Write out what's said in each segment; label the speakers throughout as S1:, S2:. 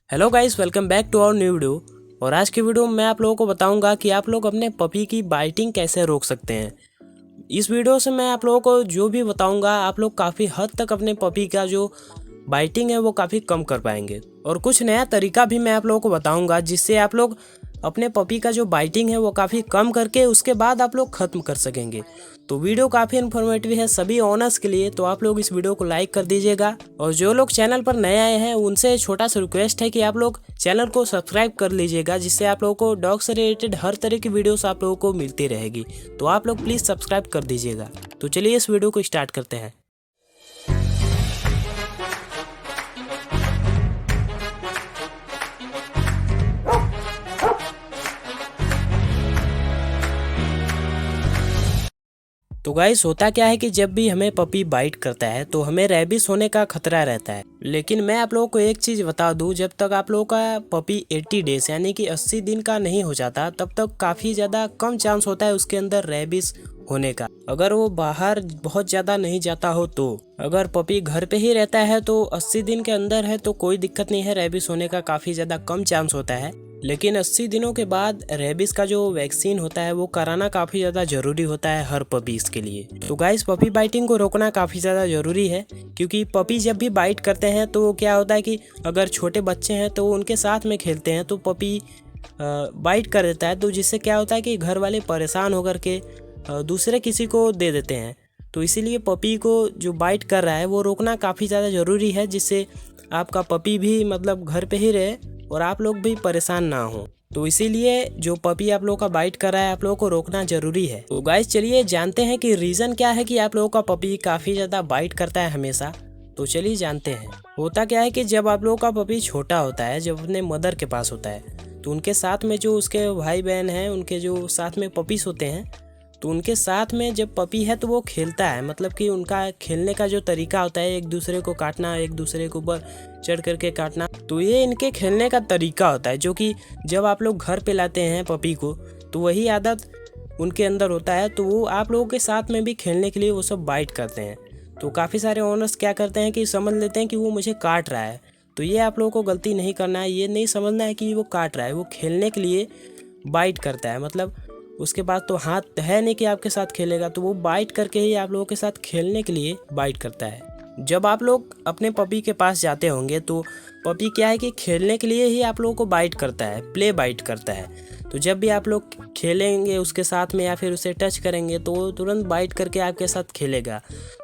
S1: Hello guys, welcome back to our new video. और आज की वीडियो में मैं आप लोगों को बताऊंगा कि आप लोग अपने पपी की बाइटिंग कैसे रोक सकते हैं। इस वीडियो से मैं आप लोगों को जो भी बताऊंगा, आप लोग काफ़ी हद तक अपने पपी का जो बाइटिंग है वो काफ़ी कम कर पाएंगे। और कुछ नया तरीका भी मैं आप लोगों को बताऊंगा जिससे आप लोग अपने पपी का जो बाइटिंग है वो काफ़ी कम करके उसके बाद आप लोग ख़त्म कर सकेंगे। तो वीडियो काफ़ी इन्फॉर्मेटिव है सभी ओनर्स के लिए, तो आप लोग इस वीडियो को लाइक कर दीजिएगा। और जो लोग चैनल पर नए आए हैं उनसे छोटा सा रिक्वेस्ट है कि आप लोग चैनल को सब्सक्राइब कर लीजिएगा, जिससे आप लोगों को डॉग से रिलेटेड हर तरह की वीडियोस आप लोगों को मिलती रहेगी। तो आप लोग प्लीज़ सब्सक्राइब कर दीजिएगा। तो चलिए इस वीडियो को स्टार्ट करते हैं। तो गाइस, होता क्या है कि जब भी हमें पपी बाइट करता है तो हमें रेबिस होने का खतरा रहता है। लेकिन मैं आप लोगों को एक चीज़ बता दूं, जब तक आप लोगों का पपी 80 डेज यानी कि 80 दिन का नहीं हो जाता तब तक काफ़ी ज़्यादा कम चांस होता है उसके अंदर रेबिस होने का। अगर वो बाहर बहुत ज़्यादा नहीं जाता हो तो, अगर पपी घर पे ही रहता है तो 80 दिन के अंदर है तो कोई दिक्कत नहीं है, रेबिस होने का काफ़ी ज़्यादा कम चांस होता है। लेकिन 80 दिनों के बाद रेबिस का जो वैक्सीन होता है वो कराना काफ़ी ज़्यादा ज़रूरी होता है हर पपीज़ के लिए। तो गाइस, पपी बाइटिंग को रोकना काफ़ी ज़्यादा ज़रूरी है, क्योंकि पपी जब भी बाइट करते हैं तो क्या होता है कि अगर छोटे बच्चे हैं तो उनके साथ में खेलते हैं तो पपी बाइट कर देता है, तो जिससे क्या होता है कि घर वाले परेशान होकर के दूसरे किसी को दे देते हैं। तो इसीलिए पपी को जो बाइट कर रहा है वो रोकना काफ़ी ज़्यादा ज़रूरी है, जिससे आपका पपी भी मतलब घर पे ही रहे और आप लोग भी परेशान ना हो। तो इसीलिए जो पपी आप लोगों का बाइट कर रहा है आप लोगों को रोकना ज़रूरी है। तो गाइस, चलिए जानते हैं कि रीज़न क्या है कि आप लोगों का पपी काफ़ी ज़्यादा बाइट करता है हमेशा। तो चलिए जानते हैं। होता क्या है कि जब आप लोगों का पपी छोटा होता है, जब अपने मदर के पास होता है, तो उनके साथ में जो उसके भाई बहन हैं, उनके जो साथ में पपीस होते हैं, तो उनके साथ में जब पपी है तो वो खेलता है। मतलब कि उनका खेलने का जो तरीका होता है, एक दूसरे को काटना, एक दूसरे के ऊपर चढ़ करके काटना, तो ये इनके खेलने का तरीका होता है, जो कि जब आप लोग घर पे लाते हैं पपी को तो वही आदत उनके अंदर होता है। तो वो आप लोगों के साथ में भी खेलने के लिए वो सब बाइट करते हैं। तो काफ़ी सारे ओनर्स क्या करते हैं कि समझ लेते हैं कि वो मुझे काट रहा है। तो ये आप लोगों को गलती नहीं करना है, ये नहीं समझना है कि वो काट रहा है, वो खेलने के लिए बाइट करता है। मतलब उसके पास तो हाथ है नहीं कि आपके साथ खेलेगा, तो वो बाइट करके ही आप लोगों के साथ खेलने के लिए बाइट करता है। जब आप लोग अपने पपी के पास जाते होंगे तो पपी क्या है कि खेलने के लिए ही आप लोगों को बाइट करता है, प्ले बाइट करता है। तो जब भी आप लोग खेलेंगे उसके साथ में या फिर उसे टच करेंगे तो वो तुरंत बाइट करके आपके साथ खेलेगा।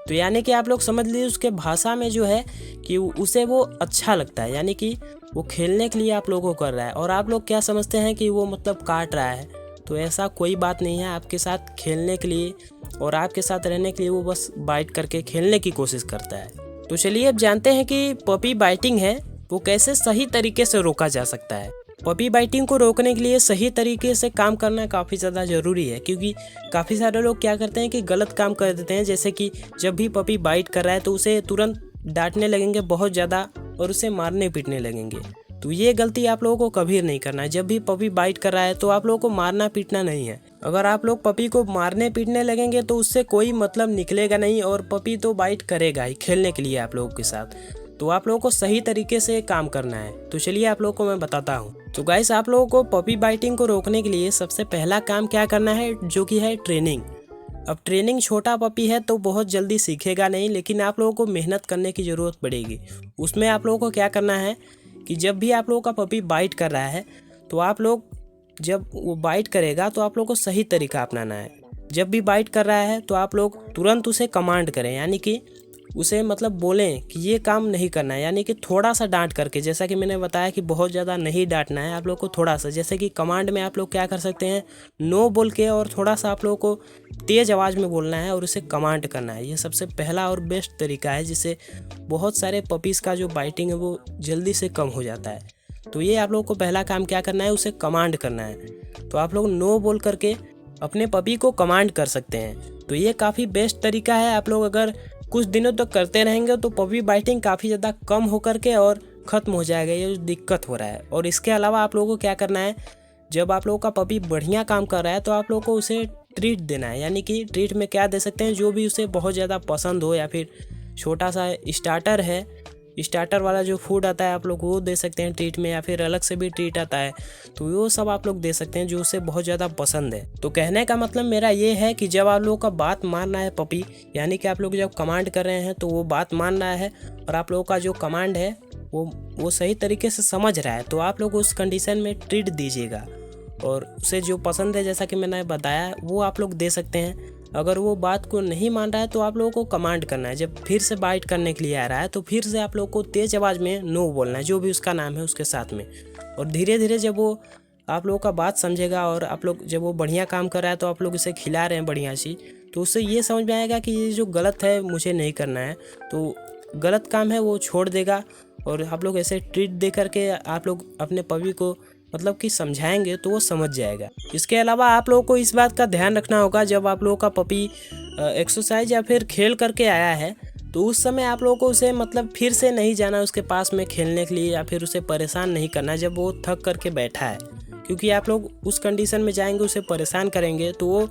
S1: तो यानी कि आप लोग समझ लीजिए उसके भाषा में जो है कि उसे वो अच्छा लगता है, यानी कि वो खेलने के लिए आप लोगों को कर रहा है। और आप लोग क्या समझते हैं कि वो मतलब काट रहा है, तो ऐसा कोई बात नहीं है। आपके साथ खेलने के लिए और आपके साथ रहने के लिए वो बस बाइट करके खेलने की कोशिश करता है। तो चलिए अब जानते हैं कि पपी बाइटिंग है वो कैसे सही तरीके से रोका जा सकता है। पपी बाइटिंग को रोकने के लिए सही तरीके से काम करना काफ़ी ज़्यादा ज़रूरी है, क्योंकि काफ़ी सारे लोग क्या करते हैं कि गलत काम कर देते हैं। जैसे कि जब भी पपी बाइट कर रहा है तो उसे तुरंत डांटने लगेंगे बहुत ज़्यादा और उसे मारने पीटने लगेंगे। तो ये गलती आप लोगों को कभी नहीं करना है। जब भी पपी बाइट कर रहा है तो आप लोगों को मारना पीटना नहीं है। अगर आप लोग पपी को मारने पीटने लगेंगे तो उससे कोई मतलब निकलेगा नहीं, और पपी तो बाइट करेगा ही खेलने के लिए आप लोगों के साथ। तो आप लोगों को सही तरीके से काम करना है। तो चलिए आप लोगों को मैं बताता हूँ। तो गाइस, आप लोगों को पपी बाइटिंग को रोकने के लिए सबसे पहला काम क्या करना है, जो कि है ट्रेनिंग। अब ट्रेनिंग, छोटा पपी है तो बहुत जल्दी सीखेगा नहीं, लेकिन आप लोगों को मेहनत करने की ज़रूरत पड़ेगी। उसमें आप लोगों को क्या करना है कि जब भी आप लोगों का पपी बाइट कर रहा है तो आप लोग, जब वो बाइट करेगा तो आप लोगों को सही तरीका अपनाना है। जब भी बाइट कर रहा है तो आप लोग तुरंत उसे कमांड करें, यानी कि उसे मतलब बोलें कि ये काम नहीं करना है, यानी कि थोड़ा सा डांट करके। जैसा कि मैंने बताया कि बहुत ज़्यादा नहीं डांटना है आप लोग को, थोड़ा सा। जैसे कि कमांड में आप लोग क्या कर सकते हैं, नो बोल के और थोड़ा सा आप लोगों को तेज़ आवाज़ में बोलना है और उसे कमांड करना है। ये सबसे पहला और बेस्ट तरीका है, जिससे बहुत सारे पपीज़ का जो बाइटिंग है वो जल्दी से कम हो जाता है। तो ये आप लोग को पहला काम क्या करना है, उसे कमांड करना है। तो आप लोग नो बोल करके अपने पपी को कमांड कर सकते हैं। तो ये काफ़ी बेस्ट तरीका है। आप लोग अगर कुछ दिनों तक करते रहेंगे तो पपी बाइटिंग काफ़ी ज़्यादा कम हो करके और ख़त्म हो जाएगा ये जो दिक्कत हो रहा है। और इसके अलावा आप लोगों को क्या करना है, जब आप लोगों का पपी बढ़िया काम कर रहा है तो आप लोगों को उसे ट्रीट देना है। यानी कि ट्रीट में क्या दे सकते हैं, जो भी उसे बहुत ज़्यादा पसंद हो, या फिर छोटा सा स्टार्टर है स्टार्टर वाला जो फूड आता है आप लोग वो दे सकते हैं ट्रीट में, या फिर अलग से भी ट्रीट आता है तो वो सब आप लोग दे सकते हैं जो उसे बहुत ज़्यादा पसंद है। तो कहने का मतलब मेरा ये है कि जब आप लोगों का बात मानना है पपी, यानी कि आप लोग जब कमांड कर रहे हैं तो वो बात मान रहा है और आप लोगों का जो कमांड है वो सही तरीके से समझ रहा है, तो आप लोग उस कंडीशन में ट्रीट दीजिएगा और उसे जो पसंद है जैसा कि मैंने बताया वो आप लोग दे सकते हैं। अगर वो बात को नहीं मान रहा है तो आप लोगों को कमांड करना है, जब फिर से बाइट करने के लिए आ रहा है तो फिर से आप लोगों को तेज़ आवाज़ में नो बोलना है, जो भी उसका नाम है उसके साथ में। और धीरे धीरे जब वो आप लोगों का बात समझेगा और आप लोग जब वो बढ़िया काम कर रहा है तो आप लोग इसे खिला रहे हैं बढ़िया सी, तो उससे ये समझ में आएगा कि ये जो गलत है मुझे नहीं करना है, तो गलत काम है वो छोड़ देगा। और आप लोग ऐसे ट्रीट दे करके आप लोग अपने पपी को मतलब कि समझाएंगे तो वो समझ जाएगा। इसके अलावा आप लोगों को इस बात का ध्यान रखना होगा, जब आप लोगों का पपी एक्सरसाइज या फिर खेल करके आया है तो उस समय आप लोगों को उसे मतलब फिर से नहीं जाना उसके पास में खेलने के लिए, या फिर उसे परेशान नहीं करना जब वो थक करके बैठा है, क्योंकि आप लोग उस कंडीशन में जाएंगे उसे परेशान करेंगे तो वो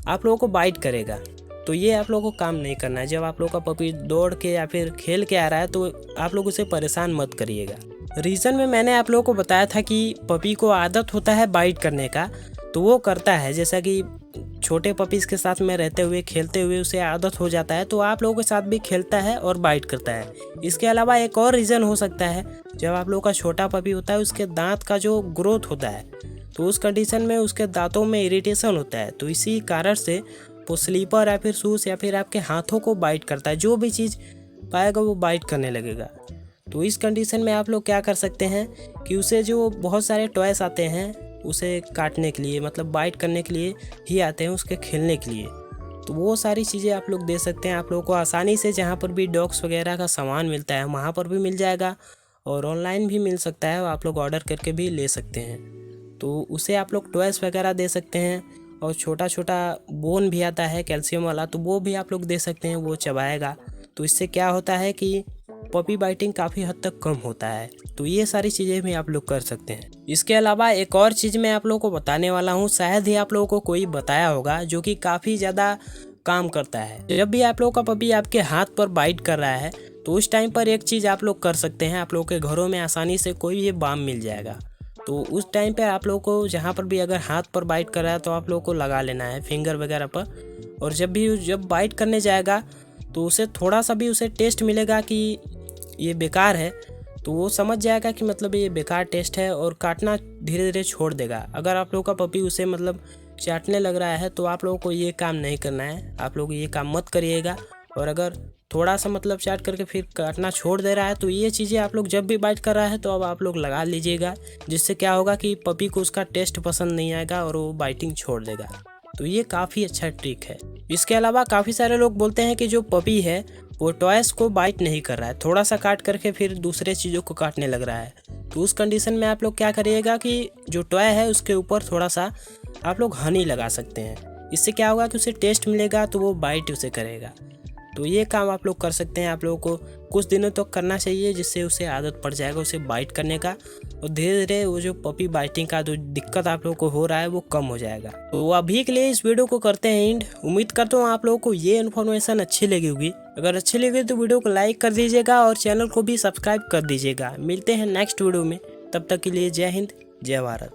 S1: आप लोगों को बाइट करेगा। तो ये आप लोगों को काम नहीं करना है। जब आप लोगों का पपी दौड़ के या फिर खेल के आ रहा है तो आप लोग उसे परेशान मत करिएगा। रीज़न में मैंने आप लोगों को बताया था कि पपी को आदत होता है बाइट करने का, तो वो करता है, जैसा कि छोटे पपीज़ के साथ में रहते हुए खेलते हुए उसे आदत हो जाता है तो आप लोगों के साथ भी खेलता है और बाइट करता है। इसके अलावा एक और रीज़न हो सकता है, जब आप लोगों का छोटा पपी होता है उसके दांत का जो ग्रोथ होता है तो उस कंडीशन में उसके दांतों में इरिटेशन होता है, तो इसी कारण से वो स्लीपर या फिर शूज़ या फिर आपके हाथों को बाइट करता है, जो भी चीज़ पाएगा वो बाइट करने लगेगा। तो इस कंडीशन में आप लोग क्या कर सकते हैं कि उसे जो बहुत सारे टॉयस आते हैं उसे काटने के लिए, मतलब बाइट करने के लिए ही आते हैं, उसके खेलने के लिए, तो वो सारी चीज़ें आप लोग दे सकते हैं। आप लोगों को आसानी से जहाँ पर भी डॉग्स वगैरह का सामान मिलता है वहाँ पर भी मिल जाएगा और ऑनलाइन भी मिल सकता है, आप लोग ऑर्डर करके भी ले सकते हैं। तो उसे आप लोग टॉयस वगैरह दे सकते हैं और छोटा छोटा बोन भी आता है कैल्शियम वाला, तो वो भी आप लोग दे सकते हैं, वो चबाएगा। तो इससे क्या होता है कि पपी बाइटिंग काफ़ी हद तक कम होता है। तो ये सारी चीज़ें भी आप लोग कर सकते हैं। इसके अलावा एक और चीज़ मैं आप लोगों को बताने वाला हूँ, शायद ही आप लोगों को कोई बताया होगा, जो कि काफ़ी ज़्यादा काम करता है। जब भी आप लोगों का पपी आपके हाथ पर बाइट कर रहा है तो उस टाइम पर एक चीज़ आप लोग कर सकते हैं, आप लोगों के घरों में आसानी से कोई भी बाम मिल जाएगा। तो उस टाइम पे आप लोगों को जहाँ पर भी अगर हाथ पर बाइट कर रहा है तो आप लोगों को लगा लेना है फिंगर वगैरह पर, और जब बाइट करने जाएगा तो उसे थोड़ा सा भी उसे टेस्ट मिलेगा कि ये बेकार है तो वो समझ जाएगा कि मतलब ये बेकार टेस्ट है और काटना धीरे धीरे छोड़ देगा। अगर आप लोगों का पपी उसे मतलब चाटने लग रहा है तो आप लोगों को ये काम नहीं करना है, आप लोग ये काम मत करिएगा। और अगर थोड़ा सा मतलब चाट करके फिर काटना छोड़ दे रहा है तो ये चीज़ें आप लोग जब भी बाइट कर रहा है तो अब आप लोग लगा लीजिएगा, जिससे क्या होगा कि पपी को उसका टेस्ट पसंद नहीं आएगा और वो बाइटिंग छोड़ देगा। तो ये काफ़ी अच्छा ट्रिक है। इसके अलावा काफ़ी सारे लोग बोलते हैं कि जो पपी है वो टॉयस को बाइट नहीं कर रहा है, थोड़ा सा काट करके फिर दूसरे चीज़ों को काटने लग रहा है। तो उस कंडीशन में आप लोग क्या करिएगा कि जो टॉय है उसके ऊपर थोड़ा सा आप लोग हनी लगा सकते हैं, इससे क्या होगा कि उसे टेस्ट मिलेगा तो वो बाइट उसे करेगा। तो ये काम आप लोग कर सकते हैं, आप लोगों को कुछ दिनों तक तो करना चाहिए, जिससे उसे आदत पड़ जाएगा उसे बाइट करने का, और धीरे धीरे वो जो पपी बाइटिंग का जो दिक्कत आप लोगों को हो रहा है वो कम हो जाएगा। तो अभी के लिए इस वीडियो को करते हैं एंड। उम्मीद करता हूँ आप लोगों को ये इन्फॉर्मेशन अच्छी लगी होगी। अगर अच्छी लगी तो वीडियो को लाइक कर दीजिएगा और चैनल को भी सब्सक्राइब कर दीजिएगा। मिलते हैं नेक्स्ट वीडियो में, तब तक के लिए जय हिंद जय भारत।